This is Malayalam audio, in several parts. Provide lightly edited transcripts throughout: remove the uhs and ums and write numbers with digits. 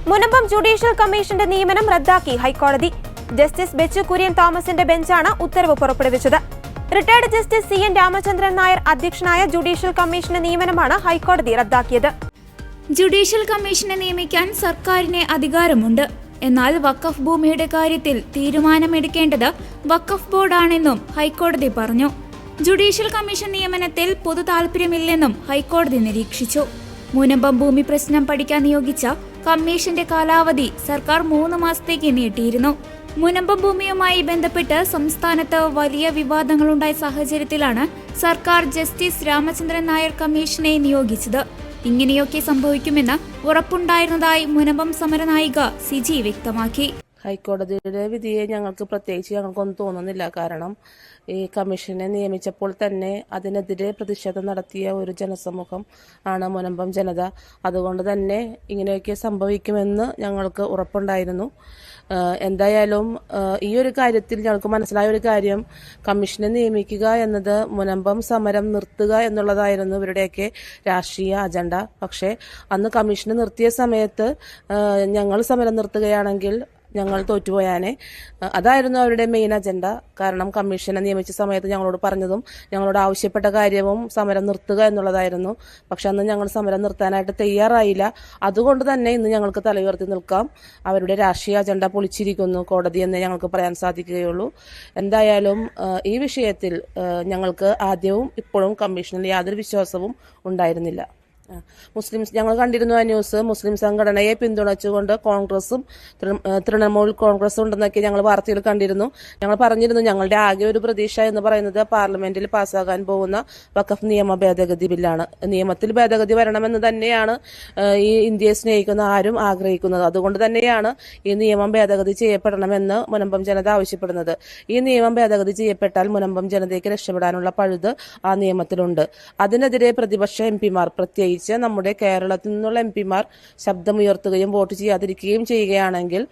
മുനമ്പം ജുഡീഷ്യൽ കമ്മീഷന്റെ നിയമനം റദ്ദാക്കി ഹൈക്കോടതി. ജസ്റ്റിസ് ബെച്ചു കുര്യൻ തോമസിന്റെ ബെഞ്ചാണ് ഉത്തരവ് പുറപ്പെടുവിച്ചത്. Retired justice CN Ramachandran Nair അധ്യക്ഷനായ ജുഡീഷ്യൽ കമ്മീഷന്റെ നിയമനമാണ് ഹൈക്കോടതി റദ്ദാക്കിയത്. ജുഡീഷ്യൽ കമ്മീഷനെ നിയമിക്കാൻ സർക്കാരിന് അധികാരമുണ്ട്. എന്നാൽ വഖഫ് ഭൂമിയുടെ കാര്യത്തിൽ തീരുമാനമെടുക്കേണ്ടത് വഖഫ് ബോർഡാണെന്നും ഹൈക്കോടതി പറഞ്ഞു. ജുഡീഷ്യൽ കമ്മീഷൻ നിയമനത്തിൽ പൊതു താൽപര്യമില്ലെന്നും ഹൈക്കോടതി നിരീക്ഷിച്ചു. മുനമ്പം ഭൂമി പ്രശ്നം പഠിക്കാൻ നിയോഗിച്ച കമ്മീഷന്റെ കാലാവധി സർക്കാർ 3 മാസത്തേക്ക് നീട്ടിയിരുന്നു. മുനമ്പം ഭൂമിയുമായി ബന്ധപ്പെട്ട് സംസ്ഥാനത്ത് വലിയ വിവാദങ്ങളുണ്ടായ സാഹചര്യത്തിലാണ് സർക്കാർ ജസ്റ്റിസ് രാമചന്ദ്രൻ നായർ കമ്മീഷനെ നിയോഗിച്ചത്. ഇങ്ങനെയൊക്കെ സംഭവിക്കുമെന്ന് ഉറപ്പുണ്ടായിരുന്നതായി മുനമ്പം സമരനായിക സിജി വ്യക്തമാക്കി. ഹൈക്കോടതിയുടെ വിധിയെ ഞങ്ങൾക്കൊന്നും തോന്നുന്നില്ല. കാരണം ഈ കമ്മീഷനെ നിയമിച്ചപ്പോൾ തന്നെ അതിനെതിരെ പ്രതിഷേധം നടത്തിയ ഒരു ജനസമൂഹം ആണ് മുനമ്പം ജനത. അതുകൊണ്ട് തന്നെ ഇങ്ങനെയൊക്കെ സംഭവിക്കുമെന്ന് ഞങ്ങൾക്ക് ഉറപ്പുണ്ടായിരുന്നു. എന്തായാലും ഈ ഒരു കാര്യത്തിൽ ഞങ്ങൾക്ക് മനസ്സിലായ ഒരു കാര്യം, കമ്മീഷനെ നിയമിക്കുക എന്നത് മുനമ്പം സമരം നിർത്തുക എന്നുള്ളതായിരുന്നു ഇവരുടെയൊക്കെ രാഷ്ട്രീയ അജണ്ട. പക്ഷേ അന്ന് കമ്മീഷനെ നിർത്തിയ സമയത്ത് ഞങ്ങൾ സമരം നിർത്തുകയാണെങ്കിൽ ഞങ്ങൾ തോറ്റുപോയാനെ. അതായിരുന്നു അവരുടെ മെയിൻ അജണ്ട. കാരണം കമ്മീഷനെ നിയമിച്ച സമയത്ത് ഞങ്ങളോട് പറഞ്ഞതും ഞങ്ങളോട് ആവശ്യപ്പെട്ട കാര്യവും സമരം നിർത്തുക എന്നുള്ളതായിരുന്നു. പക്ഷെ അന്ന് ഞങ്ങൾ സമരം നിർത്താനായിട്ട് തയ്യാറായില്ല. അതുകൊണ്ട് തന്നെ ഇന്ന് ഞങ്ങൾക്ക് തലയുയർത്തി നിൽക്കാം. അവരുടെ രാഷ്ട്രീയ അജണ്ട പൊളിച്ചിരിക്കുന്നു കോടതി എന്നേ ഞങ്ങൾക്ക് പറയാൻ സാധിക്കുകയുള്ളൂ. എന്തായാലും ഈ വിഷയത്തിൽ ഞങ്ങൾക്ക് ആദ്യവും ഇപ്പോഴും കമ്മീഷനിൽ യാതൊരു വിശ്വാസവും ഉണ്ടായിരുന്നില്ല. ഞങ്ങൾ കണ്ടിരുന്നു ആ ന്യൂസ്. മുസ്ലിം സംഘടനയെ പിന്തുണച്ചുകൊണ്ട് കോൺഗ്രസും തൃണമൂൽ കോൺഗ്രസും ഉണ്ടെന്നൊക്കെ ഞങ്ങൾ വാർത്തയിൽ കണ്ടിരുന്നു. ഞങ്ങൾ പറഞ്ഞിരുന്നു ഞങ്ങളുടെ ആകെ ഒരു പ്രതീക്ഷ എന്ന് പറയുന്നത് പാർലമെന്റിൽ പാസ്സാകാൻ പോകുന്ന വഖഫ് നിയമ ഭേദഗതി ബില്ലാണ്. നിയമത്തിൽ ഭേദഗതി വരണമെന്ന് തന്നെയാണ് ഈ ഇന്ത്യയെ സ്നേഹിക്കുന്ന ആരും ആഗ്രഹിക്കുന്നത്. അതുകൊണ്ട് തന്നെയാണ് ഈ നിയമം ഭേദഗതി ചെയ്യപ്പെടണമെന്ന് മുനമ്പം ജനത ആവശ്യപ്പെടുന്നത്. ഈ നിയമം ഭേദഗതി ചെയ്യപ്പെട്ടാൽ മുനമ്പം ജനതയ്ക്ക് രക്ഷപ്പെടാനുള്ള പഴുത് ആ നിയമത്തിലുണ്ട്. അതിനെതിരെ പ്രതിപക്ഷ MP-മാർ, പ്രത്യേകിച്ച് നമ്മുടെ കേരളത്തിൽ നിന്നുള്ള MP-മാർ ശബ്ദമുയർത്തുകയും വോട്ട് ചെയ്യാതിരിക്കുകയും ചെയ്യുകയാണെങ്കിൽ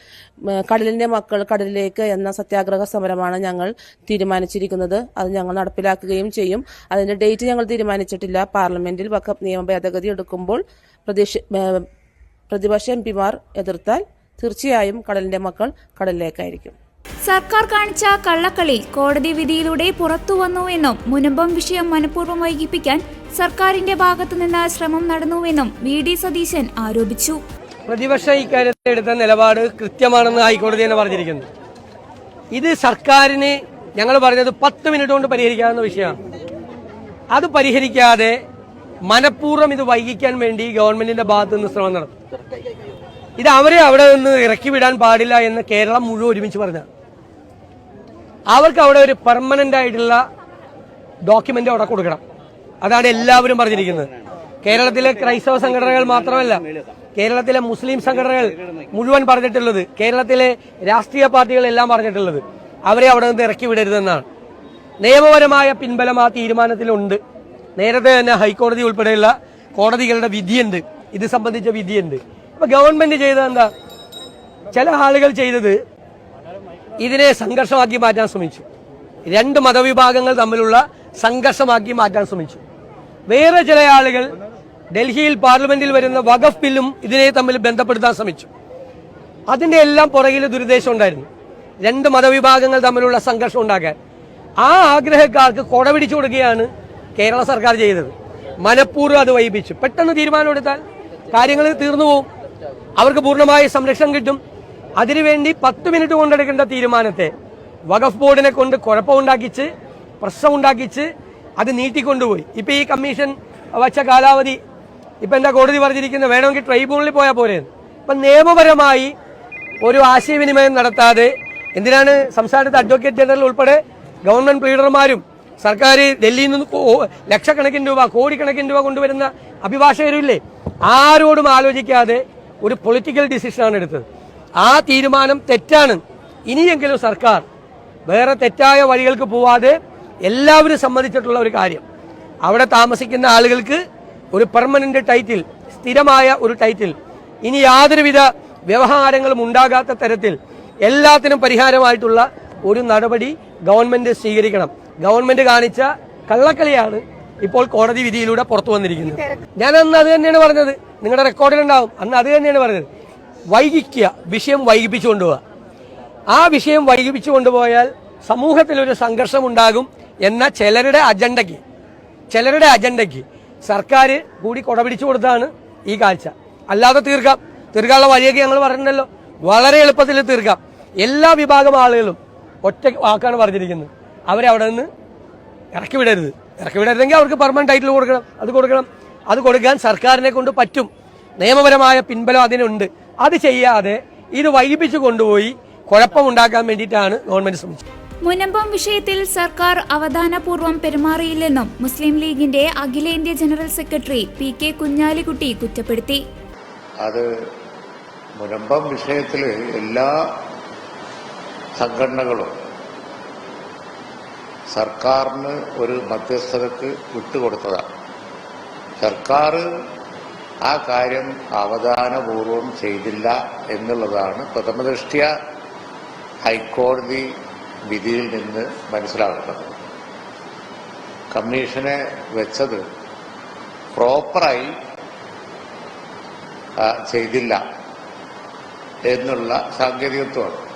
കടലിന്റെ മക്കൾ കടലിലേക്ക് എന്ന സത്യാഗ്രഹ സമരമാണ് ഞങ്ങൾ തീരുമാനിച്ചിരിക്കുന്നത്. അത് ഞങ്ങൾ നടപ്പിലാക്കുകയും ചെയ്യും. അതിന്റെ ഡേറ്റ് ഞങ്ങൾ തീരുമാനിച്ചിട്ടില്ല. പാർലമെന്റിൽ വഖഫ് നിയമ ഭേദഗതി എടുക്കുമ്പോൾ പ്രതിപക്ഷ MP-മാർ എതിർത്താൽ തീർച്ചയായും കടലിന്റെ മക്കൾ കടലിലേക്കായിരിക്കും. സർക്കാർ കാണിച്ച കള്ളക്കളി കോടതി വിധിയിലൂടെ പുറത്തുവന്നുവെന്നും മുനമ്പം വിഷയം മനഃപൂർവ്വം വൈകിപ്പിക്കാൻ സർക്കാരിന്റെ ഭാഗത്തുനിന്ന് ശ്രമം നടന്നുവെന്നും VD സതീശൻ ആരോപിച്ചു. പ്രതിപക്ഷം ഇക്കാര്യത്തിൽ എടുത്ത നിലപാട് കൃത്യമാണെന്ന് ഹൈക്കോടതി തന്നെ പറഞ്ഞിരിക്കുന്നു. ഇത് സർക്കാരിന് ഞങ്ങൾ പറഞ്ഞത് 10 മിനിറ്റ് കൊണ്ട് പരിഹരിക്കാവുന്ന വിഷയമാണ്. അത് പരിഹരിക്കാതെ മനഃപൂർവ്വം ഇത് വൈകിക്കാൻ വേണ്ടി ഗവൺമെന്റിന്റെ ഭാഗത്തു നിന്ന് ശ്രമം നടത്തും. ഇത് അവരെ അവിടെ നിന്ന് ഇറക്കി വിടാൻ പാടില്ല എന്ന് കേരളം മുഴുവൻ ഒരുമിച്ച് പറഞ്ഞ അവർക്ക് അവിടെ ഒരു പെർമനന്റ് ആയിട്ടുള്ള ഡോക്യുമെന്റ് അവിടെ കൊടുക്കണം. അതാണ് എല്ലാവരും പറഞ്ഞിരിക്കുന്നത്. കേരളത്തിലെ ക്രൈസ്തവ സംഘടനകൾ മാത്രമല്ല, കേരളത്തിലെ മുസ്ലിം സംഘടനകൾ മുഴുവൻ പറഞ്ഞിട്ടുള്ളത്, കേരളത്തിലെ രാഷ്ട്രീയ പാർട്ടികളെല്ലാം പറഞ്ഞിട്ടുള്ളത് അവരെ അവിടെ നിന്ന് ഇറക്കി വിടരുതെന്നാണ്. നിയമപരമായ പിൻബലം ആ തീരുമാനത്തിലുണ്ട്. നേരത്തെ തന്നെ ഹൈക്കോടതി ഉൾപ്പെടെയുള്ള കോടതികളുടെ വിധിയുണ്ട്, ഇത് സംബന്ധിച്ച വിധിയുണ്ട്. അപ്പൊ ഗവൺമെന്റ് ചെയ്തത് എന്താ? ചില ആളുകൾ ചെയ്തത് ഇതിനെ സംഘർഷമാക്കി മാറ്റാൻ ശ്രമിച്ചു. 2 മതവിഭാഗങ്ങൾ തമ്മിലുള്ള സംഘർഷമാക്കി മാറ്റാൻ ശ്രമിച്ചു. വേറെ ചില ആളുകൾ ഡൽഹിയിൽ പാർലമെന്റിൽ വരുന്ന വഖഫ് ബില്ലും ഇതിനെ തമ്മിൽ ബന്ധപ്പെടുത്താൻ ശ്രമിച്ചു. അതിന്റെ എല്ലാം പുറകിൽ ദുരുദ്ദേശം ഉണ്ടായിരുന്നു, 2 മതവിഭാഗങ്ങൾ തമ്മിലുള്ള സംഘർഷം ഉണ്ടാക്കാൻ. ആ ആഗ്രഹക്കാർക്ക് കൊടപിടിച്ചു കൊടുക്കുകയാണ് കേരള സർക്കാർ ചെയ്തത്. മനഃപൂർവ്വം അത് വൈകിപ്പിച്ചു. പെട്ടെന്ന് തീരുമാനമെടുത്താൽ കാര്യങ്ങൾ തീർന്നു പോകും, അവർക്ക് പൂർണ്ണമായ സംരക്ഷണം കിട്ടും. അതിനുവേണ്ടി 10 മിനിറ്റ് കൊണ്ടെടുക്കേണ്ട തീരുമാനത്തെ വഖഫ് ബോർഡിനെ കൊണ്ട് കുഴപ്പമുണ്ടാക്കിച്ച്, പ്രശ്നമുണ്ടാക്കിച്ച് അത് നീട്ടിക്കൊണ്ടുപോയി. ഇപ്പൊ ഈ കമ്മീഷൻ വച്ച കാലാവധി ഇപ്പൊ എന്താ കോടതി പറഞ്ഞിരിക്കുന്നത്? വേണമെങ്കിൽ ട്രൈബ്യൂണലിൽ പോയാൽ പോരെ. ഇപ്പൊ നിയമപരമായി ഒരു ആശയവിനിമയം നടത്താതെ എന്തിനാണ് സംസ്ഥാനത്ത് അഡ്വക്കേറ്റ് ജനറൽ ഉൾപ്പെടെ ഗവൺമെന്റ് പ്ലീഡർമാരും സർക്കാർ ഡൽഹിയിൽ നിന്ന് ലക്ഷക്കണക്കിന് രൂപ, കോടിക്കണക്കിന് രൂപ കൊണ്ടുവരുന്ന അഭിഭാഷകരില്ലേ, ആരോടും ആലോചിക്കാതെ ഒരു പൊളിറ്റിക്കൽ ഡിസിഷനാണ് എടുത്തത്. ആ തീരുമാനം തെറ്റാണ്. ഇനിയെങ്കിലും സർക്കാർ വേറെ തെറ്റായ വഴികൾക്ക് പോവാതെ എല്ലാവരും സമ്മതിച്ചിട്ടുള്ള ഒരു കാര്യം, അവിടെ താമസിക്കുന്ന ആളുകൾക്ക് ഒരു പെർമനന്റ് ടൈറ്റിൽ, സ്ഥിരമായ ഒരു ടൈറ്റിൽ, ഇനി യാതൊരുവിധ വ്യവഹാരങ്ങളും ഉണ്ടാകാത്ത തരത്തിൽ എല്ലാത്തിനും പരിഹാരമായിട്ടുള്ള ഒരു നടപടി ഗവൺമെന്റ് സ്വീകരിക്കണം. ഗവൺമെന്റ് കാണിച്ച കള്ളക്കളിയാണ് ഇപ്പോൾ കോടതി വിധിയിലൂടെ പുറത്തു വന്നിരിക്കുന്നത്. ഞാൻ അന്ന് അത് തന്നെയാണ് പറഞ്ഞത്, നിങ്ങളുടെ റെക്കോർഡിലുണ്ടാവും. അന്ന് അത് തന്നെയാണ് പറഞ്ഞത്. വിഷയം വൈകിപ്പിച്ചു കൊണ്ടുപോവുക. ആ വിഷയം വൈകിപ്പിച്ചു കൊണ്ടുപോയാൽ സമൂഹത്തിലൊരു സംഘർഷം ഉണ്ടാകും എന്ന ചിലരുടെ അജണ്ടയ്ക്ക് സർക്കാർ കൂടി കൊടപിടിച്ചു കൊടുത്താണ് ഈ കാഴ്ച. അല്ലാതെ തീർക്കാനുള്ള വഴിയൊക്കെ ഞങ്ങൾ പറഞ്ഞിട്ടുണ്ടല്ലോ. വളരെ എളുപ്പത്തിൽ തീർക്കാം. എല്ലാ വിഭാഗം ആളുകളും ഒറ്റ വാക്കാണ് പറഞ്ഞിരിക്കുന്നത്. അവരെ അവിടെ നിന്ന് ഇറക്കി വിടരുതെങ്കിൽ അവർക്ക് പെർമനന്റ് ടൈറ്റിൽ കൊടുക്കണം. അത് കൊടുക്കാൻ സർക്കാരിനെ കൊണ്ട് പറ്റും. നിയമപരമായ പിൻബലം അതിനുണ്ട്. അത് ചെയ്യാതെ ഇത് വൈകിപ്പിച്ചു കൊണ്ടുപോയി കുഴപ്പമുണ്ടാക്കാൻ വേണ്ടിയിട്ടാണ് ഗവൺമെന്റ് ശ്രമിച്ചത്. മുനമ്പം വിഷയത്തിൽ സർക്കാർ അവധാനപൂർവ്വം പെരുമാറിയില്ലെന്നും മുസ്ലിം ലീഗിന്റെ അഖിലേന്ത്യാ ജനറൽ സെക്രട്ടറി PK കുഞ്ഞാലിക്കുട്ടി കുറ്റപ്പെടുത്തി. അത് മുനമ്പം വിഷയത്തിൽ എല്ലാ സംഘടനകളും സർക്കാരിന് ഒരു മധ്യസ്ഥതക്ക് വിട്ടുകൊടുത്തതാണ്. സർക്കാർ ആ കാര്യം അവധാനപൂർവം ചെയ്തില്ല എന്നുള്ളതാണ് പ്രഥമദൃഷ്ട്യ ഹൈക്കോടതി വിധിയിൽ നിന്ന് മനസ്സിലാകുന്നത്. കമ്മീഷനെ വെച്ചത് പ്രോപ്പറായി ചെയ്തില്ല എന്നുള്ള സാങ്കേതികത്വമാണ്.